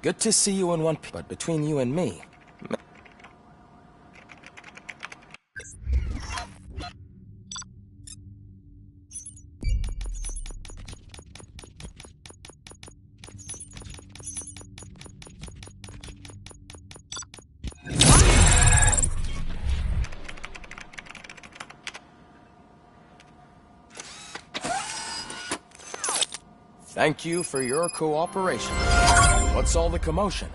Good to see you in one piece, but between you and me... Thank you for your cooperation. What's all the commotion?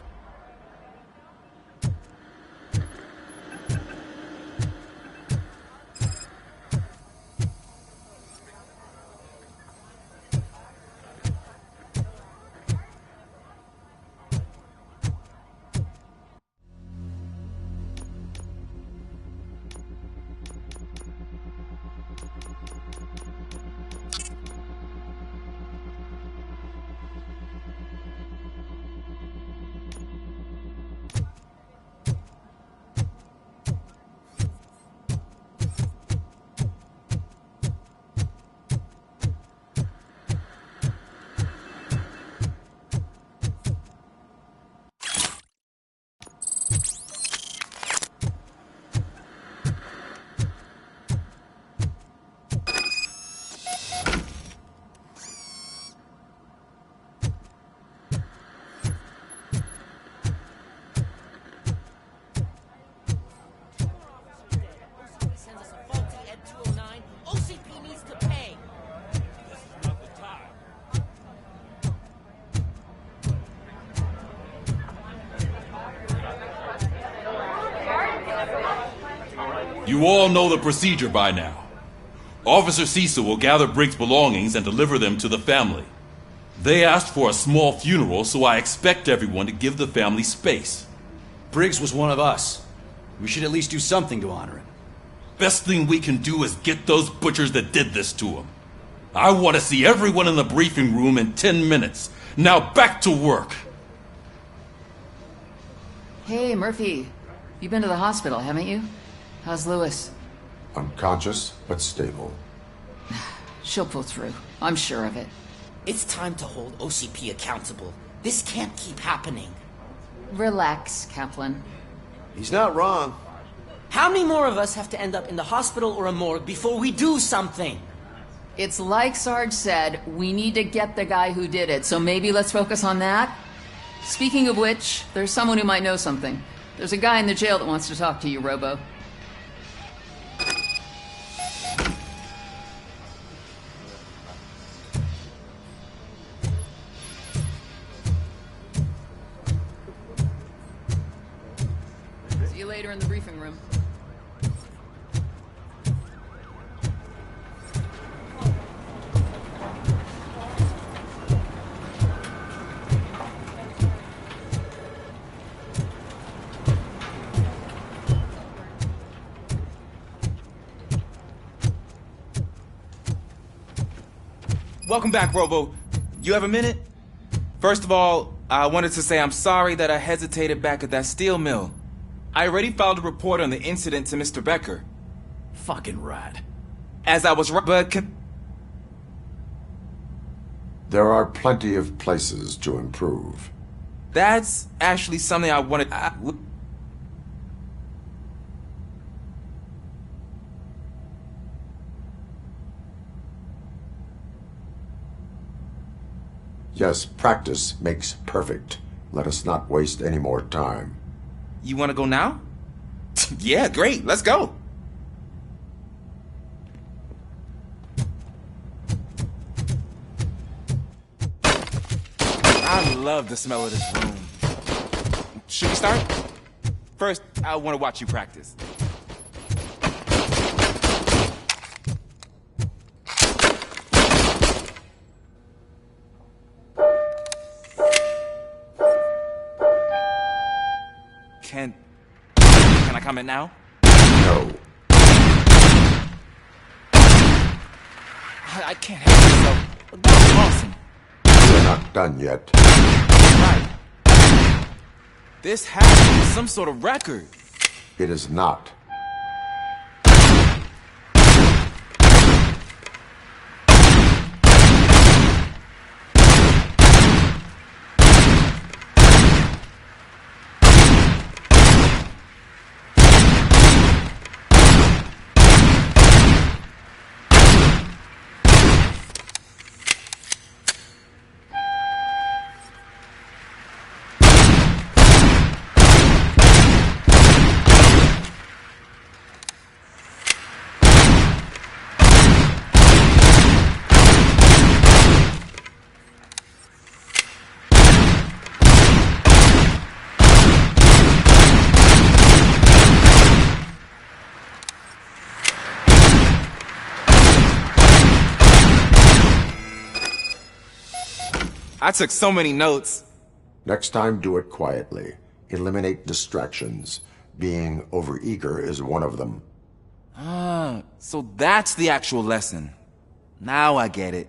You all know the procedure by now. Officer Cecil will gather Briggs' belongings and deliver them to the family. They asked for a small funeral, so I expect everyone to give the family space. Briggs was one of us. We should at least do something to honor him. Best thing we can do is get those butchers that did this to him. I want to see everyone in the briefing room in 10 minutes. Now back to work. Hey, Murphy. You've been to the hospital, haven't you? How's Lewis? Unconscious, but stable. She'll pull through. I'm sure of it. It's time to hold OCP accountable. This can't keep happening. Relax, Kaplan. He's not wrong. How many more of us have to end up in the hospital or a morgue before we do something? It's like Sarge said, we need to get the guy who did it, so maybe let's focus on that? Speaking of which, there's someone who might know something. There's a guy in the jail that wants to talk to you, Robo. See you later in the briefing room. Welcome back, Robo. You have a minute? First of all, I wanted to say I'm sorry that I hesitated back at that steel mill. I already filed a report on the incident to Mr. Becker. Fucking rat. As I was but There are plenty of places to improve. that's actually something I wanted... Yes, practice makes perfect. Let us not waste any more time. You want to go now? Yeah, great. Let's go. I love the smell of this room. Should we start? First, I want to watch you practice. Can I comment now? No. I can't help myself. That was awesome. We're not done yet. Right. This has to be some sort of record. It is not. I took so many notes. Next time, do it quietly. Eliminate distractions. Being overeager is one of them. So that's the actual lesson. Now I get it.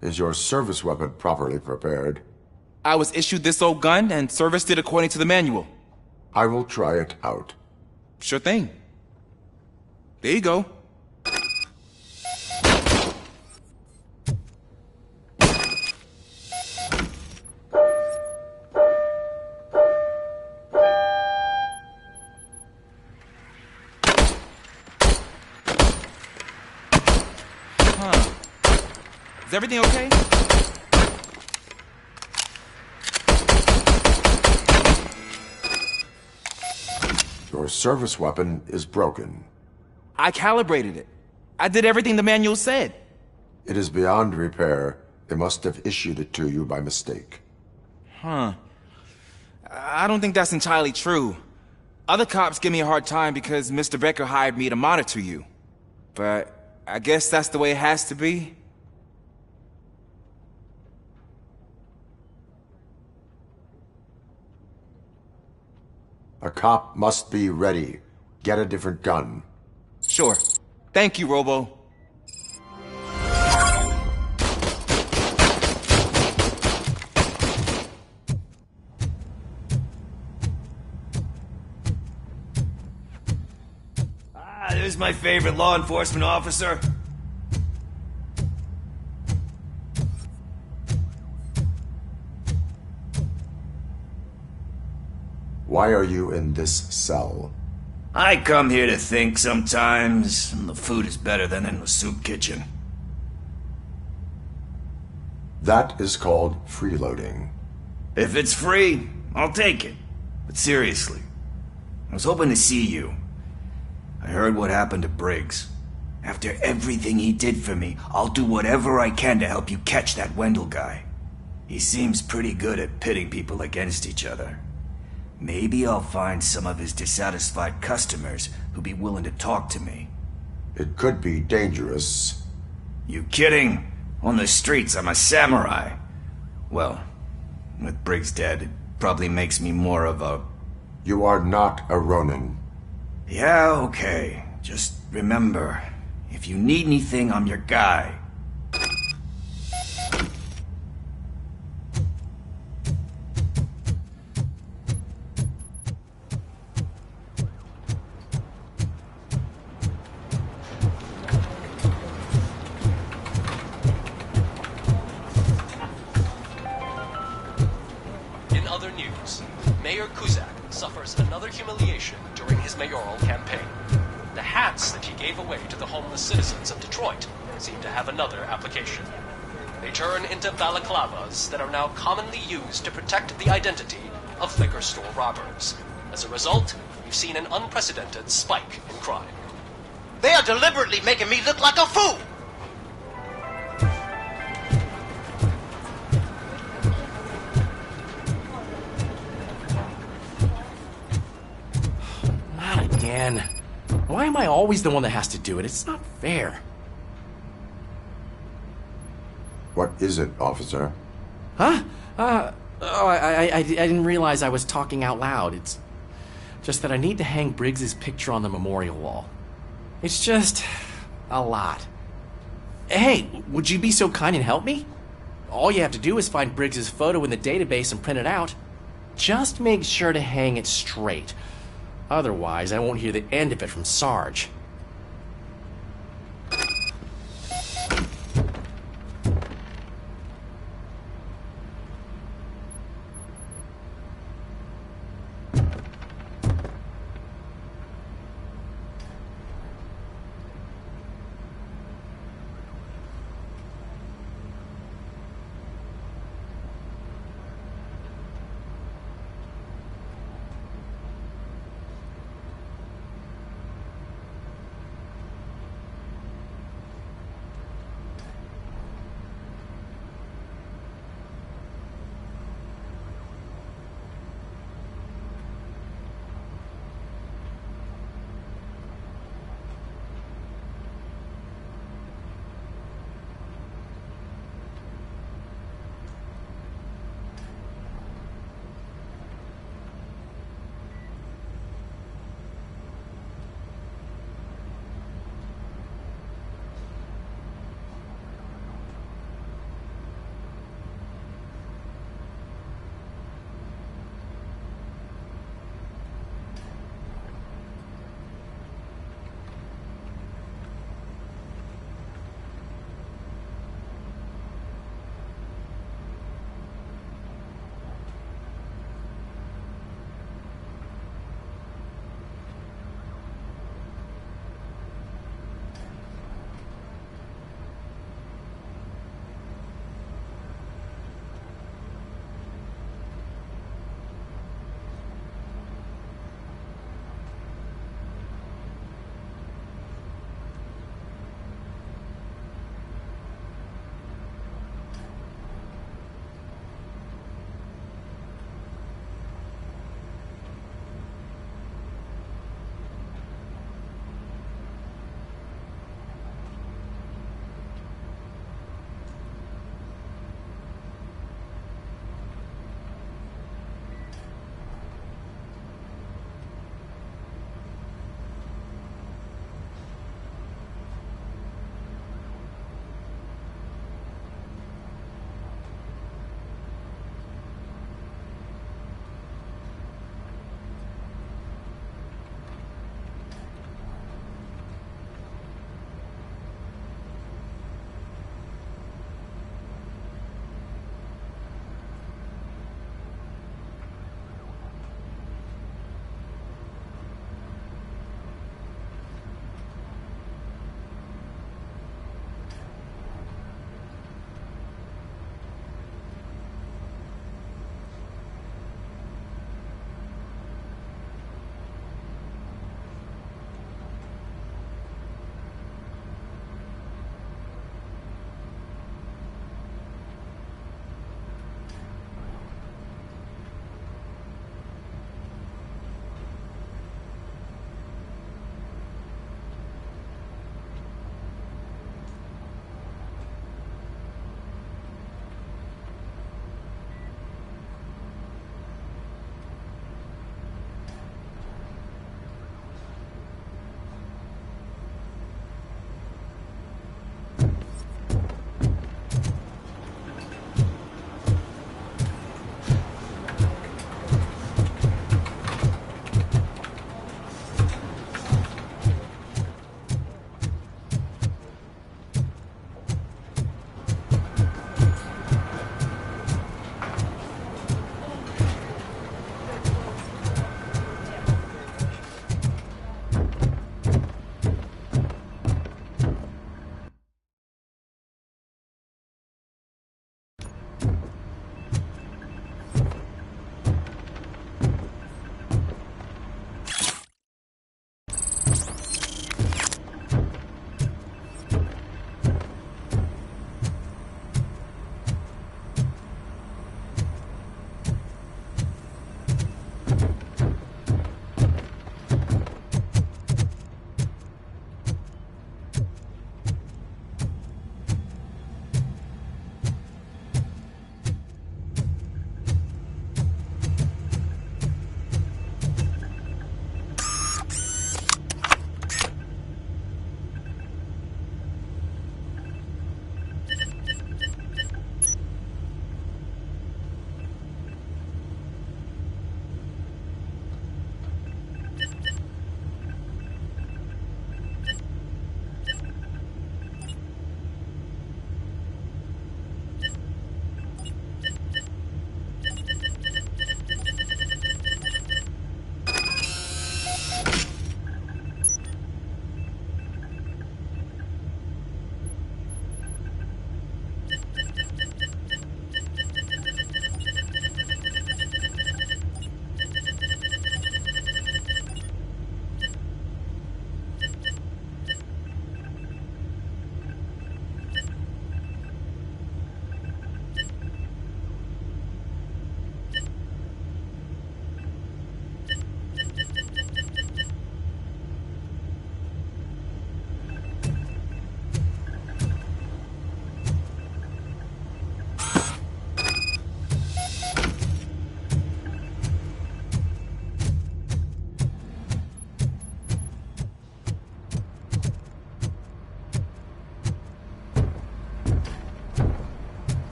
Is your service weapon properly prepared? I was issued this old gun and serviced it according to the manual. I will try it out. Sure thing. There you go. Is everything okay? Your service weapon is broken. I calibrated it. I did everything the manual said. It is beyond repair. They must have issued it to you by mistake. I don't think that's entirely true. Other cops give me a hard time because Mr. Becker hired me to monitor you. But I guess that's the way it has to be. A cop must be ready. Get a different gun. Sure. Thank you, Robo. There's my favorite law enforcement officer. Why are you in this cell? I come here to think sometimes, and the food is better than in the soup kitchen. That is called freeloading. If it's free, I'll take it. But seriously, I was hoping to see you. I heard what happened to Briggs. After everything he did for me, I'll do whatever I can to help you catch that Wendell guy. He seems pretty good at pitting people against each other. Maybe I'll find some of his dissatisfied customers who'll be willing to talk to me. It could be dangerous. You kidding? On the streets, I'm a samurai. Well, with Briggs dead, it probably makes me more of a... You are not a Ronin. Yeah, okay. Just remember, if you need anything, I'm your guy. In other news, Mayor Kuzak suffers another humiliation during his mayoral campaign. The hats that he gave away to the homeless citizens of Detroit seem to have another application. They turn into balaclavas that are now commonly used to protect the identity of liquor store robbers. As a result, we've seen an unprecedented spike in crime. They are deliberately making me look like a fool! Not again. Why am I always the one that has to do it? It's not fair. What is it, officer? Huh? I didn't realize I was talking out loud. It's just that I need to hang Briggs's picture on the memorial wall. It's just a lot. Hey, would you be so kind and help me? All you have to do is find Briggs's photo in the database and print it out. Just make sure to hang it straight. Otherwise, I won't hear the end of it from Sarge.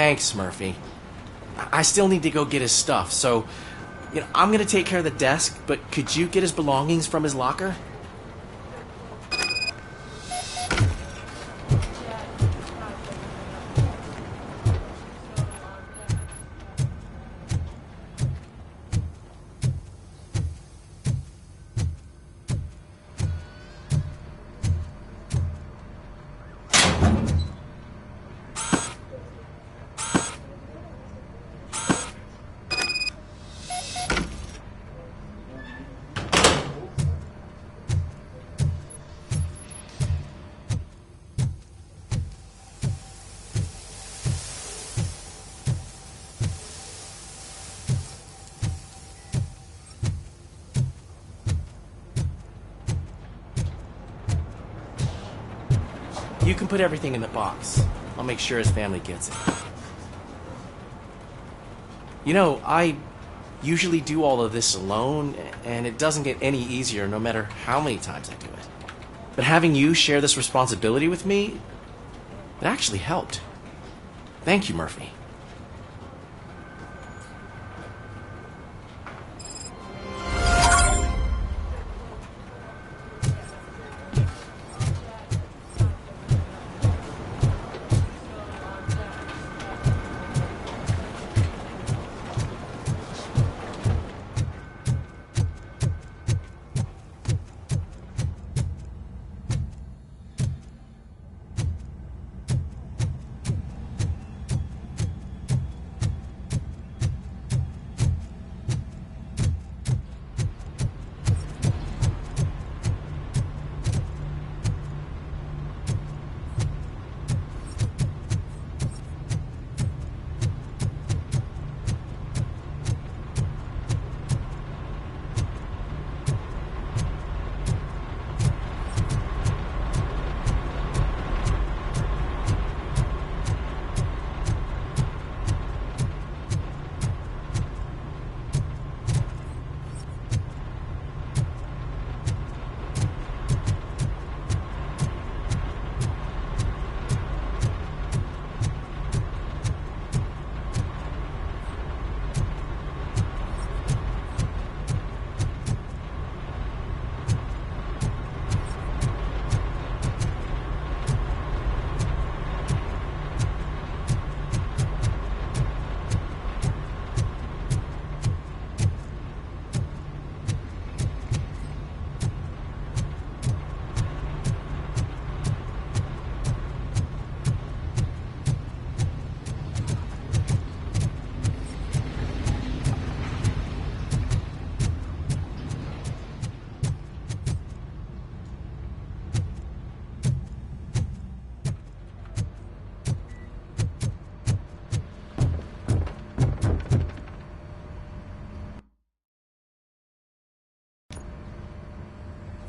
Thanks, Murphy. I still need to go get his stuff, so, I'm gonna take care of the desk, but could you get his belongings from his locker? You can put everything in the box. I'll make sure his family gets it. I usually do all of this alone, and it doesn't get any easier no matter how many times I do it. But having you share this responsibility with me, it actually helped. Thank you, Murphy.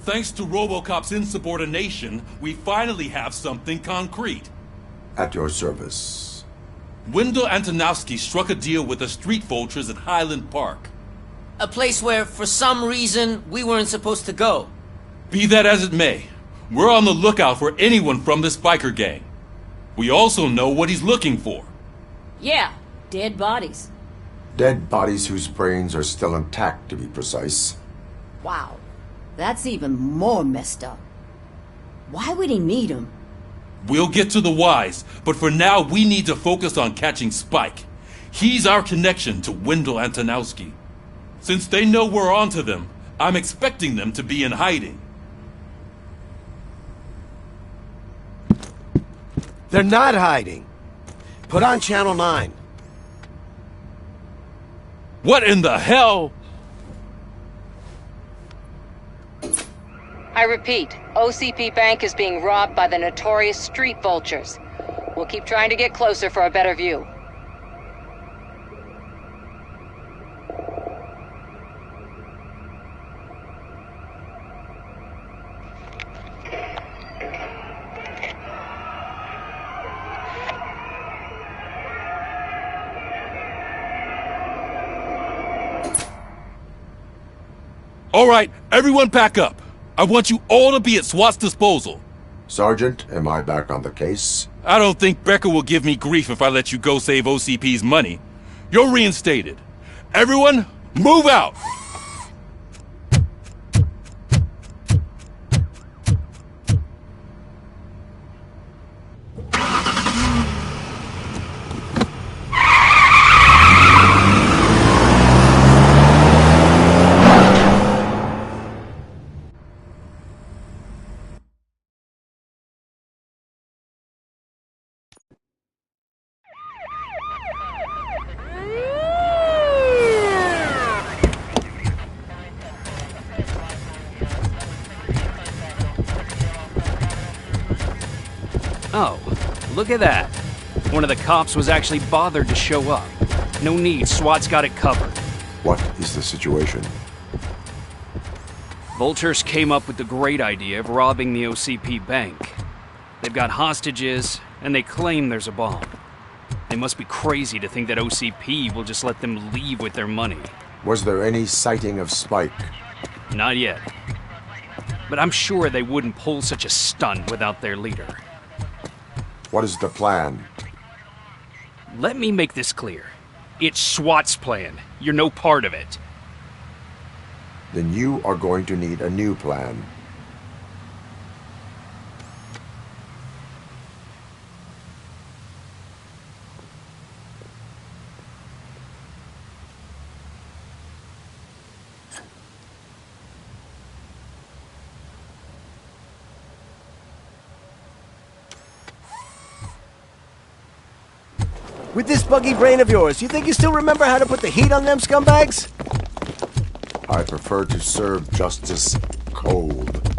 Thanks to Robocop's insubordination, we finally have something concrete. At your service. Wendell Antonowski struck a deal with the street vultures at Highland Park. A place where, for some reason, we weren't supposed to go. Be that as it may, we're on the lookout for anyone from this biker gang. We also know what he's looking for. Yeah, dead bodies. Dead bodies whose brains are still intact, to be precise. Wow, that's even more messed up. Why would he need them? We'll get to the whys, but for now we need to focus on catching Spike. He's our connection to Wendell Antonowski. Since they know we're onto them, I'm expecting them to be in hiding. They're not hiding. Put on Channel 9. What in the hell? I repeat, OCP Bank is being robbed by the notorious street vultures. We'll keep trying to get closer for a better view. All right, everyone pack up. I want you all to be at SWAT's disposal. Sergeant, am I back on the case? I don't think Becker will give me grief if I let you go save OCP's money. You're reinstated. Everyone, move out! Oh, look at that. One of the cops was actually bothered to show up. No need, SWAT's got it covered. What is the situation? Vultures came up with the great idea of robbing the OCP bank. They've got hostages, and they claim there's a bomb. They must be crazy to think that OCP will just let them leave with their money. Was there any sighting of Spike? Not yet. But I'm sure they wouldn't pull such a stunt without their leader. What is the plan? Let me make this clear. It's SWAT's plan. You're no part of it. Then you are going to need a new plan. With this buggy brain of yours, you think you still remember how to put the heat on them scumbags? I prefer to serve justice cold.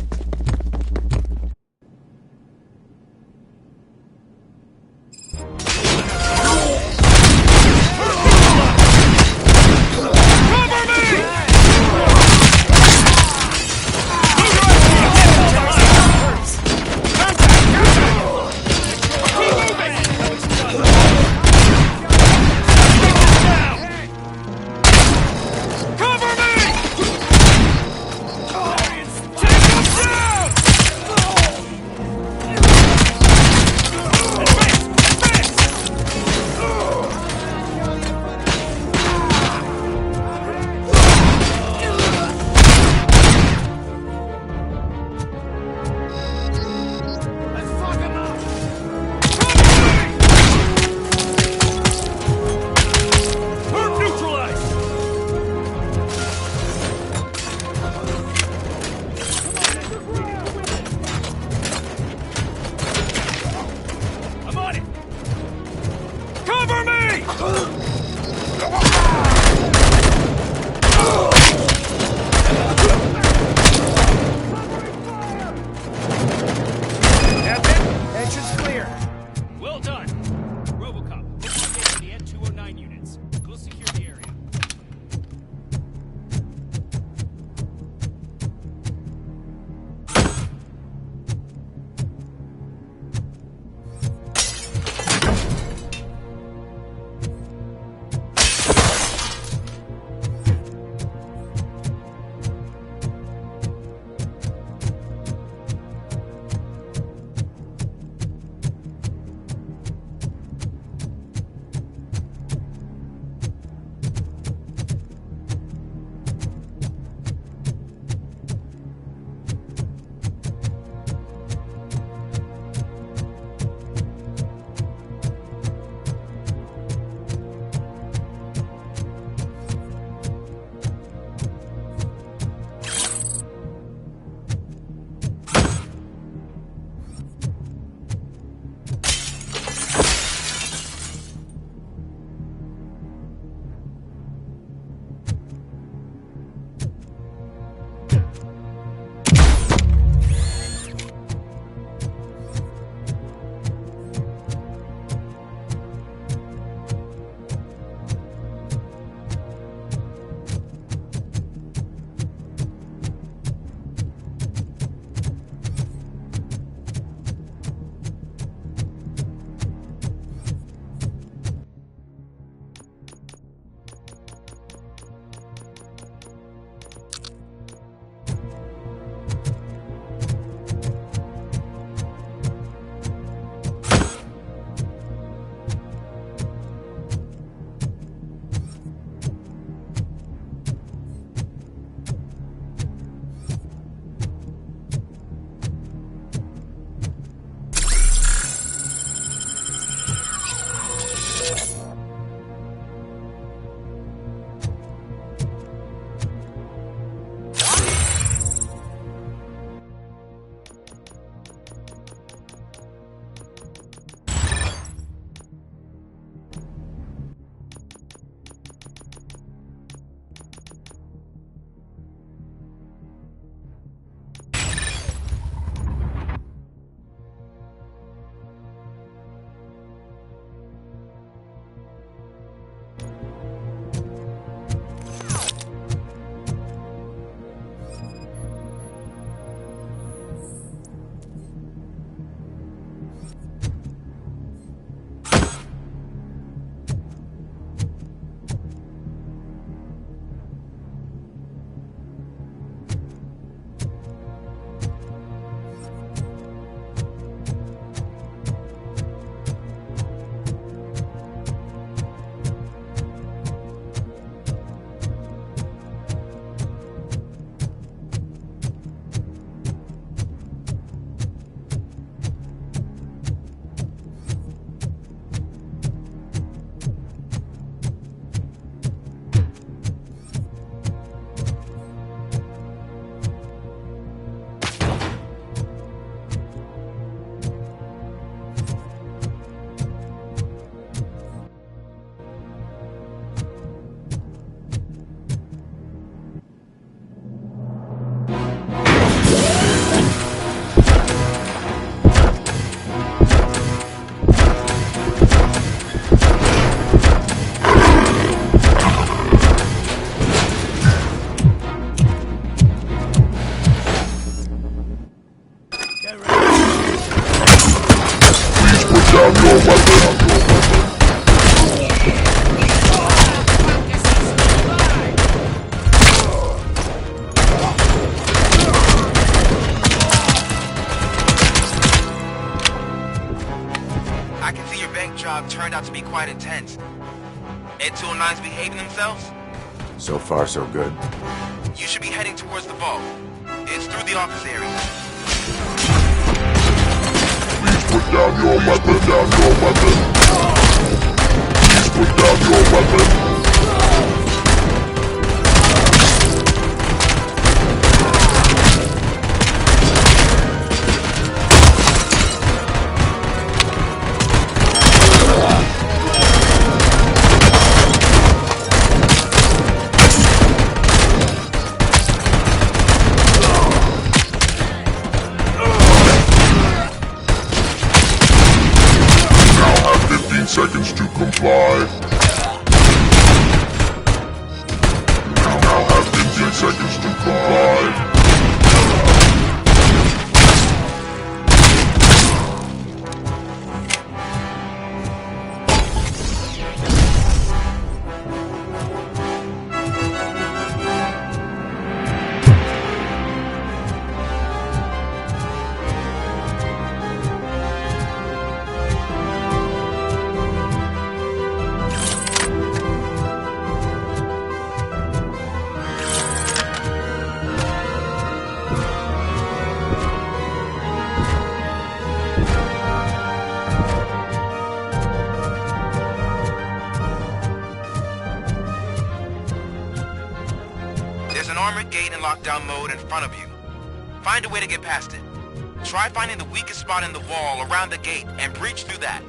be quite intense. Ed 209's behaving themselves? So far, so good. You should be heading towards the vault. It's through the office area. Please put down your weapon, Please put down your weapon. Seconds to comply. Now have 15 seconds to comply. There's an armored gate in lockdown mode in front of you. Find a way to get past it. Try finding the weakest spot in the wall around the gate and breach through that.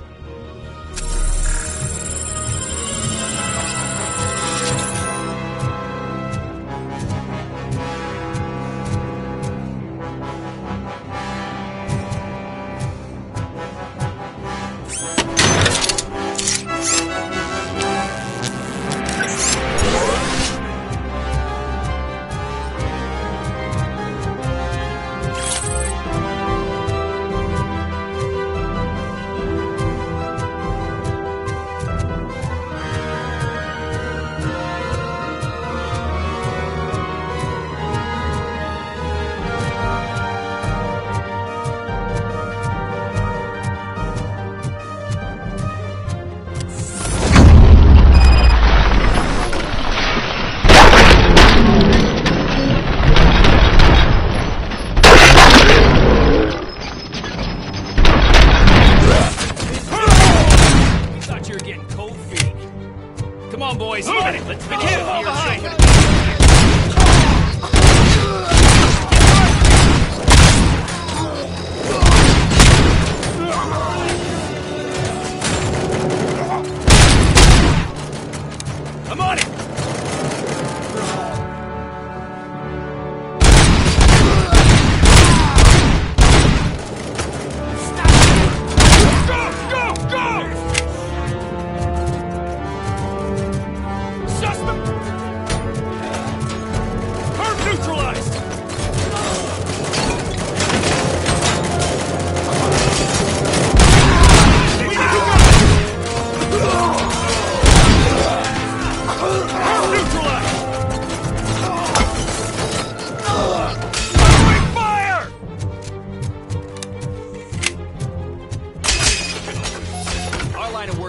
boys. Let's begin here. I'm on it!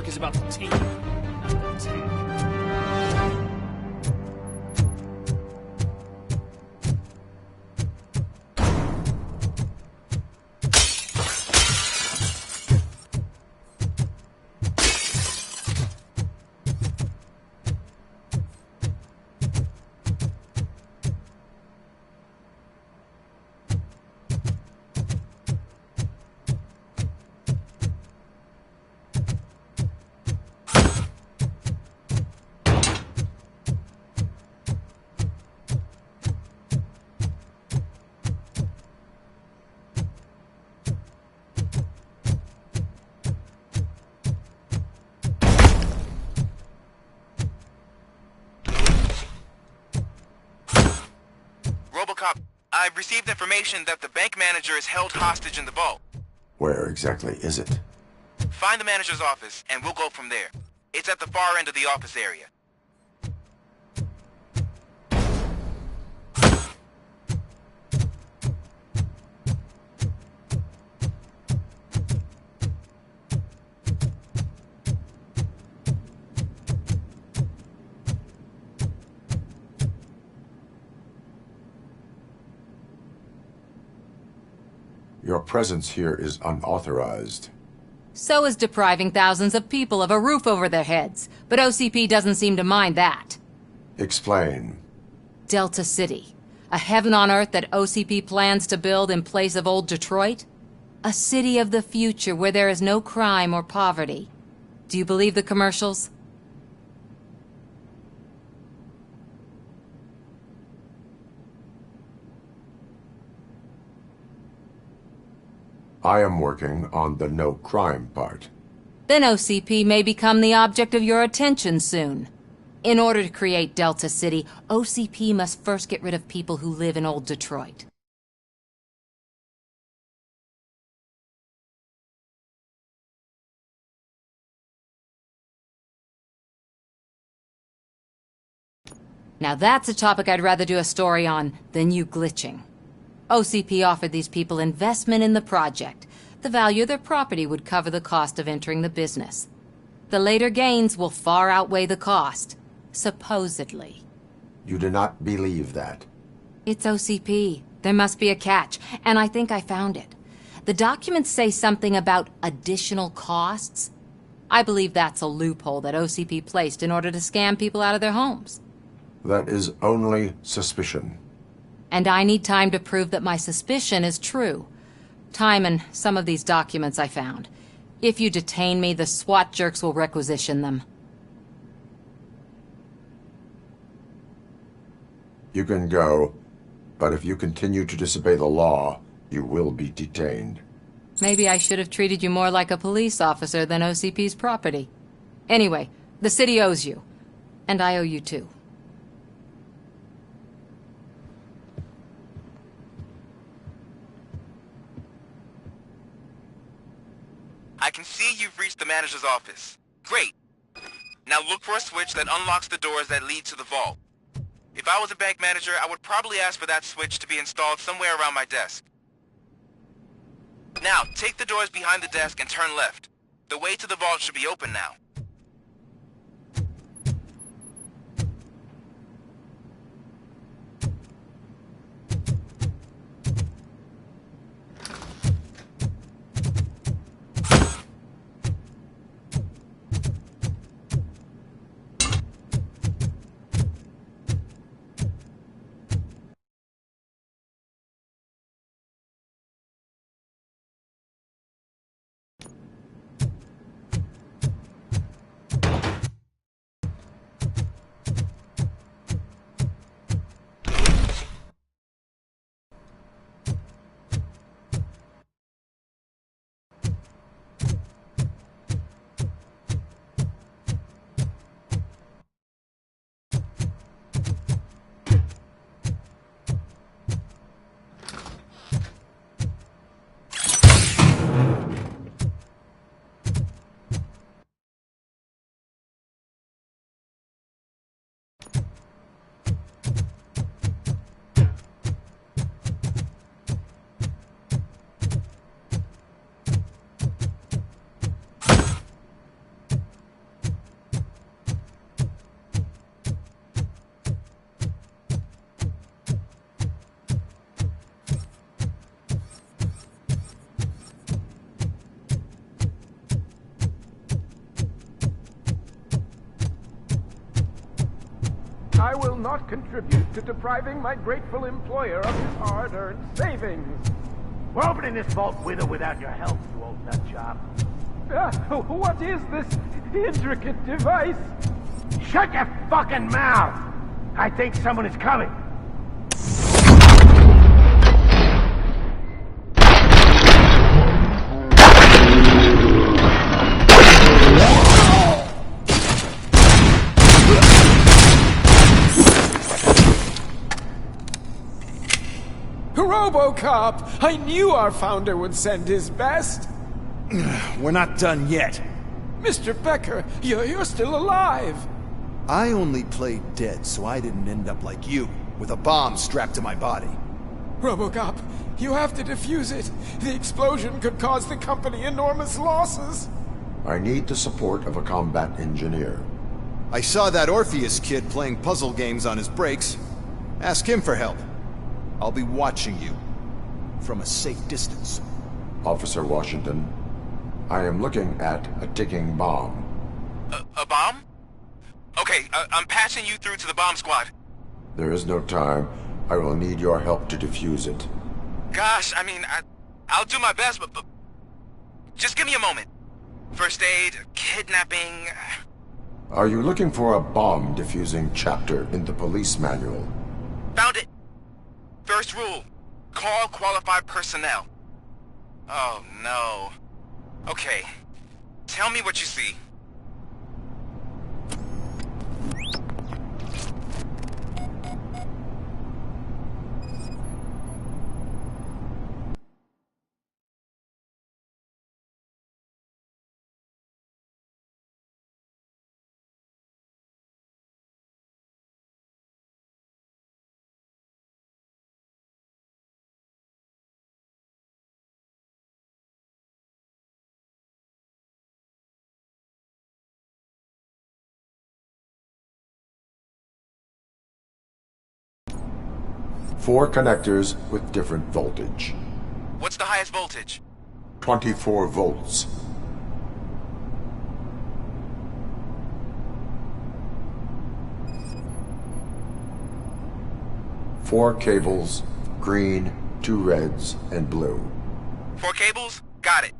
Is about the team, not the tank. Robocop, I've received information that the bank manager is held hostage in the vault. Where exactly is it? Find the manager's office, and we'll go from there. It's at the far end of the office area. Your presence here is unauthorized. So is depriving thousands of people of a roof over their heads. But OCP doesn't seem to mind that. Explain. Delta City. A heaven on earth that OCP plans to build in place of old Detroit? A city of the future where there is no crime or poverty. Do you believe the commercials? I am working on the no crime part. Then OCP may become the object of your attention soon. In order to create Delta City, OCP must first get rid of people who live in old Detroit. Now that's a topic I'd rather do a story on than you glitching. OCP offered these people investment in the project. The value of their property would cover the cost of entering the business. The later gains will far outweigh the cost, supposedly. You do not believe that. It's OCP. There must be a catch, and I think I found it. The documents say something about additional costs. I believe that's a loophole that OCP placed in order to scam people out of their homes. That is only suspicion. And I need time to prove that my suspicion is true. Time and some of these documents I found. If you detain me, the SWAT jerks will requisition them. You can go, but if you continue to disobey the law, you will be detained. Maybe I should have treated you more like a police officer than OCP's property. Anyway, the city owes you. And I owe you too. I can see you've reached the manager's office. Great. Now look for a switch that unlocks the doors that lead to the vault. If I was a bank manager, I would probably ask for that switch to be installed somewhere around my desk. Now, take the doors behind the desk and turn left. The way to the vault should be open now. I will not contribute to depriving my grateful employer of his hard-earned savings. We're opening this vault with or without your help, you old nutjob. What is this intricate device? Shut your fucking mouth! I think someone is coming. Robocop! I knew our founder would send his best. We're not done yet. Mr. Becker, you're still alive. I only played dead so I didn't end up like you, with a bomb strapped to my body. Robocop, you have to defuse it. The explosion could cause the company enormous losses. I need the support of a combat engineer. I saw that Orpheus kid playing puzzle games on his breaks. Ask him for help. I'll be watching you from a safe distance. Officer Washington. I am looking at a ticking bomb. A bomb? Okay, I'm patching you through to the bomb squad. There is no time. I will need your help to defuse it. Gosh, I mean, I'll do my best, but just give me a moment. First aid, kidnapping... Are you looking for a bomb defusing chapter in the police manual? Found it! First rule, call qualified personnel. Oh, no. Okay, tell me what you see. Four connectors with different voltage. What's the highest voltage? 24 volts. Four cables, green, 2 reds, and blue. 4 cables? Got it.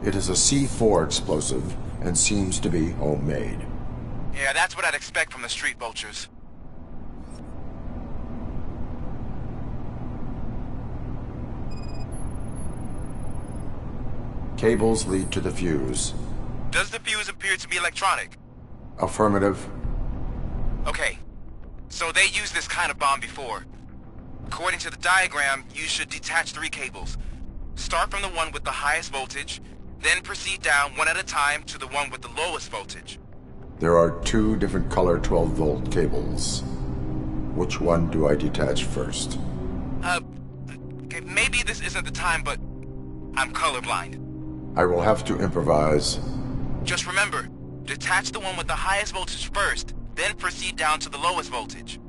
It is a C4 explosive and seems to be homemade. Yeah, that's what I'd expect from the street vultures. Cables lead to the fuse. Does the fuse appear to be electronic? Affirmative. Okay, so they used this kind of bomb before. According to the diagram, you should detach 3 cables. Start from the one with the highest voltage, then proceed down one at a time to the one with the lowest voltage. There are 2 different color 12-volt cables. Which one do I detach first? Okay, maybe this isn't the time, but I'm colorblind. I will have to improvise. Just remember, detach the one with the highest voltage first, then proceed down to the lowest voltage.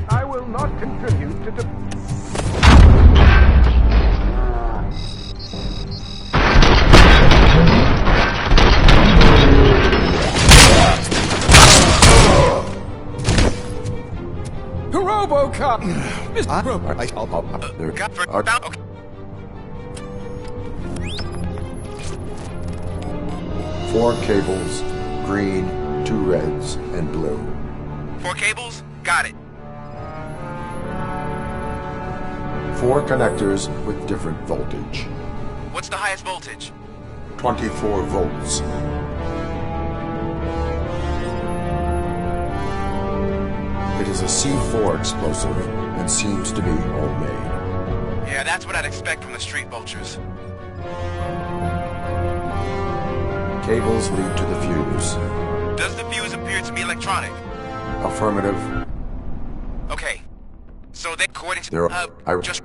I will not contribute to the... Robocop! Four cables, green, 2 reds, and blue. 4 cables? Got it. 4 connectors with different voltage. What's the highest voltage? 24 volts. It is a C4 explosive and seems to be homemade. Yeah, that's what I'd expect from the street vultures. Cables lead to the fuse. Does the fuse appear to be electronic? Affirmative. Okay, so they, according to... just...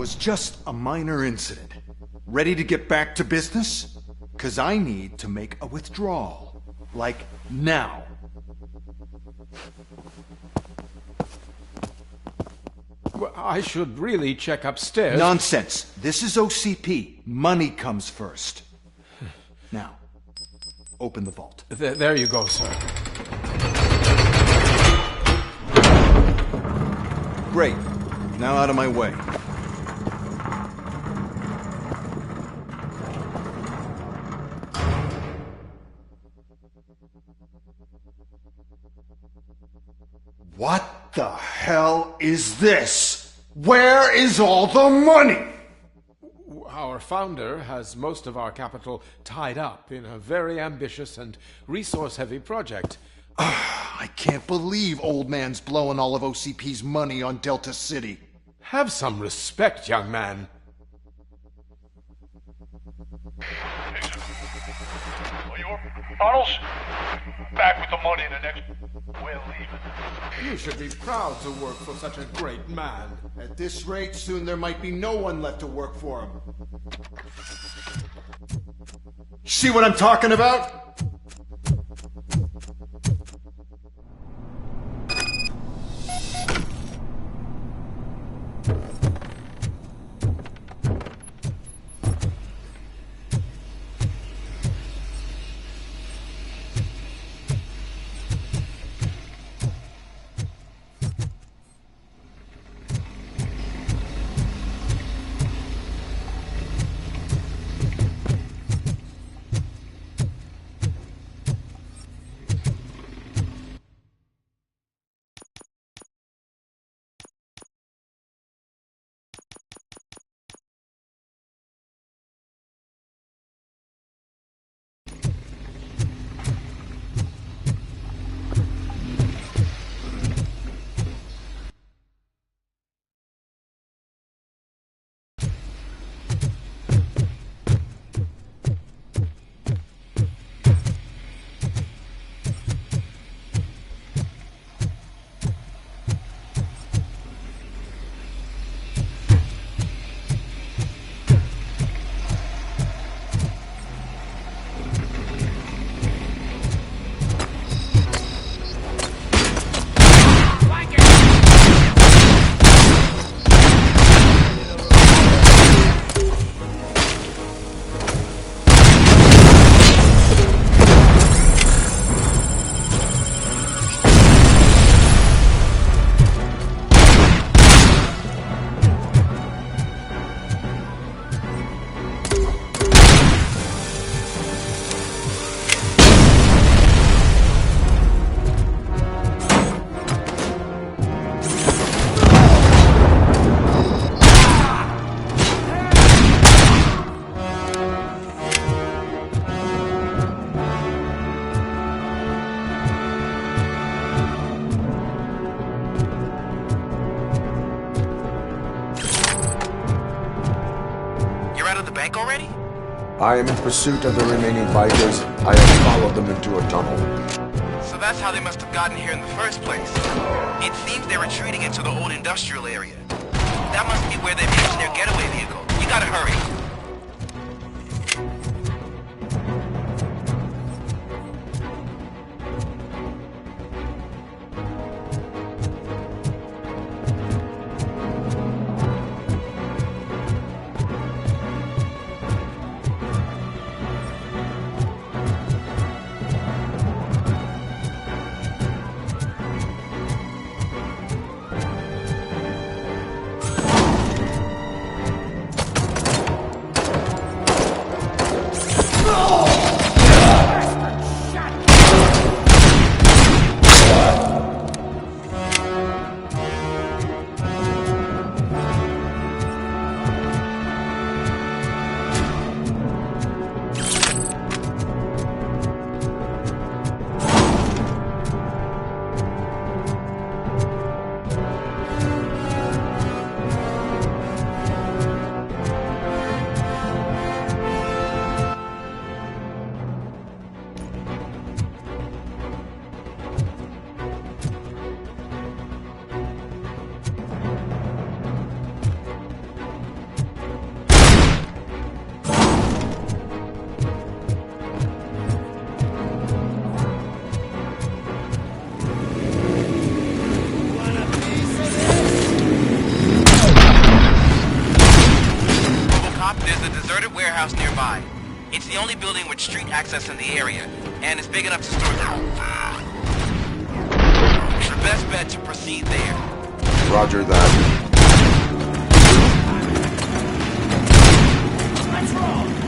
was just a minor incident. Ready to get back to business? 'Cause I need to make a withdrawal. Like, now. Well, I should really check upstairs. Nonsense. This is OCP. Money comes first. Now, open the vault. There you go, sir. Great. Now out of my way. What the hell is this? Where is all the money? Our founder has most of our capital tied up in a very ambitious and resource-heavy project. I can't believe old man's blowing all of OCP's money on Delta City. Have some respect, young man. Bottles? Back with the money in the next... We're leaving. You should be proud to work for such a great man. At this rate, soon there might be no one left to work for him. See what I'm talking about? I am in pursuit of the remaining bikers. I have followed them into a tunnel. So that's how they must have gotten here in the first place. It seems they're retreating into the old industrial area. That must be where they're making their getaway vehicle. You gotta hurry. nearby. It's the only building with street access in the area, and it's big enough to store them. It's the best bet to proceed there. Roger that. Let's roll!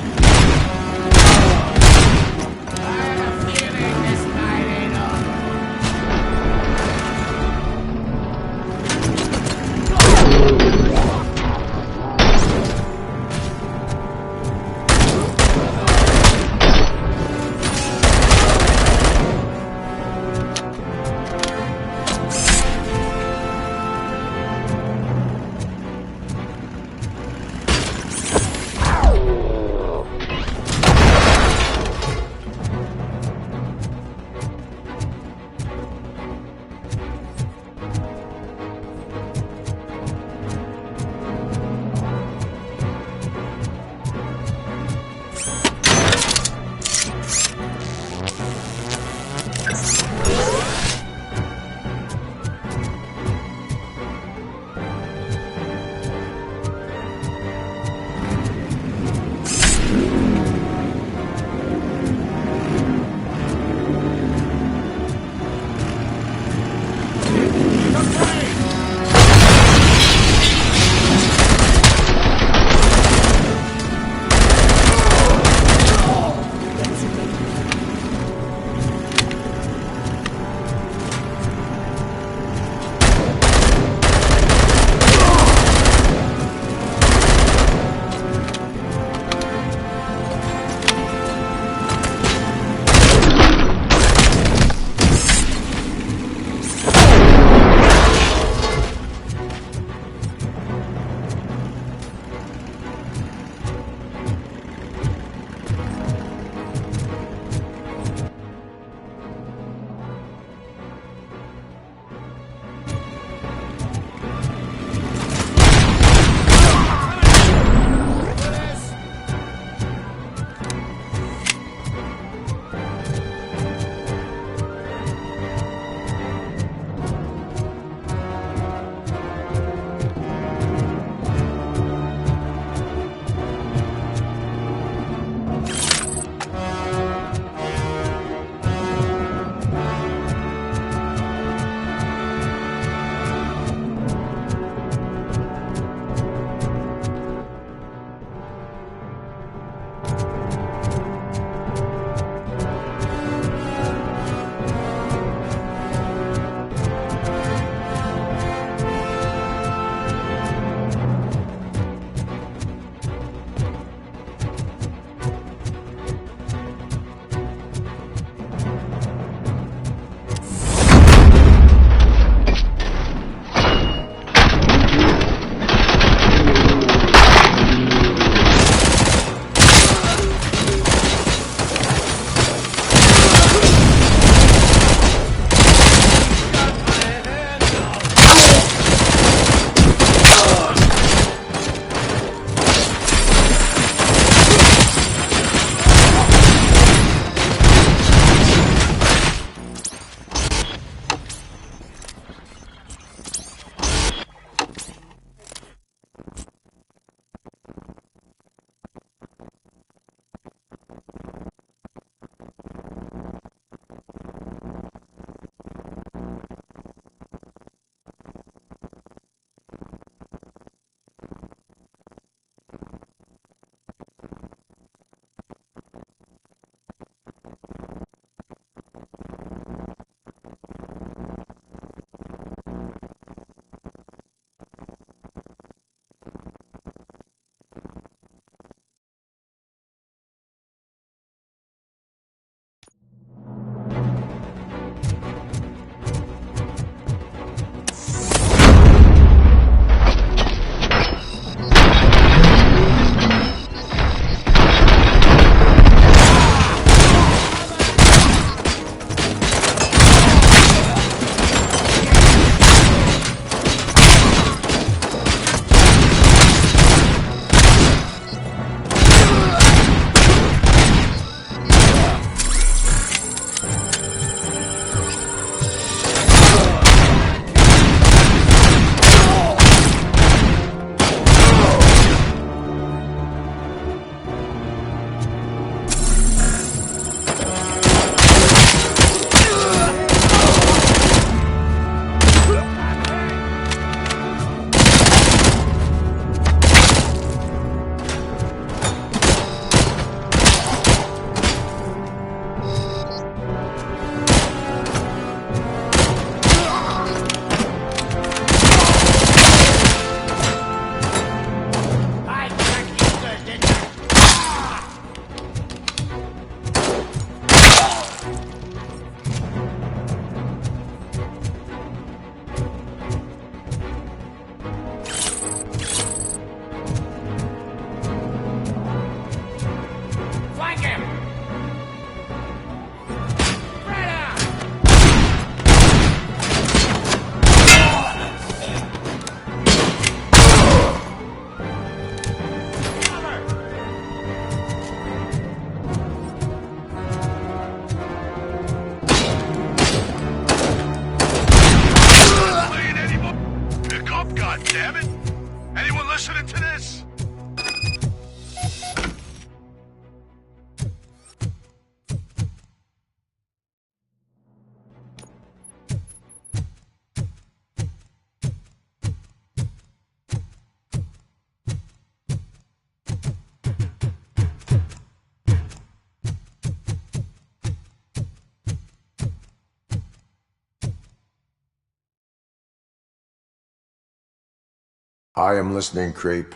I am listening, creep.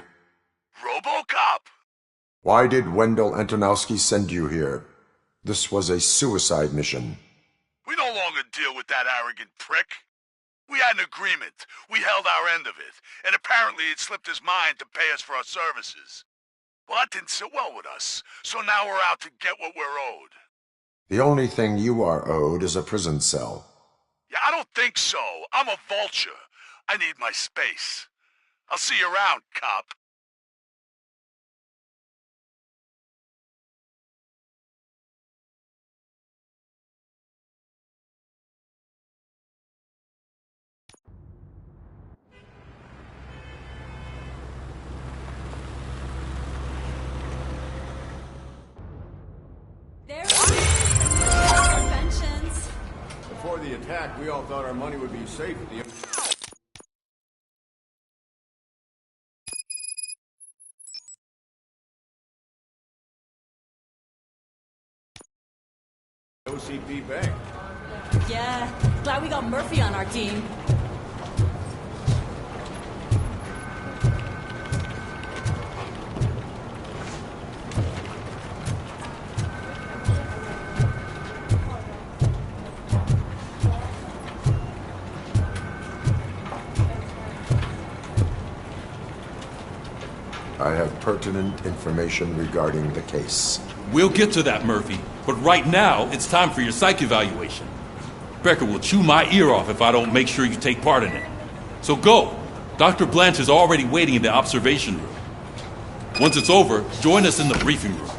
Robocop! Why did Wendell Antonowski send you here? This was a suicide mission. We no longer deal with that arrogant prick. We had an agreement. We held our end of it, and apparently it slipped his mind to pay us for our services. Well, that didn't sit well with us, so now we're out to get what we're owed. The only thing you are owed is a prison cell. Yeah, I don't think so. I'm a vulture. I need my space. I'll see you around, cop. Before the attack, we all thought our money would be safe at the... OCP Bank. Yeah, glad we got Murphy on our team. I have pertinent information regarding the case. We'll get to that, Murphy. But right now, it's time for your psych evaluation. Becker will chew my ear off if I don't make sure you take part in it. So go. Dr. Blanche is already waiting in the observation room. Once it's over, join us in the briefing room.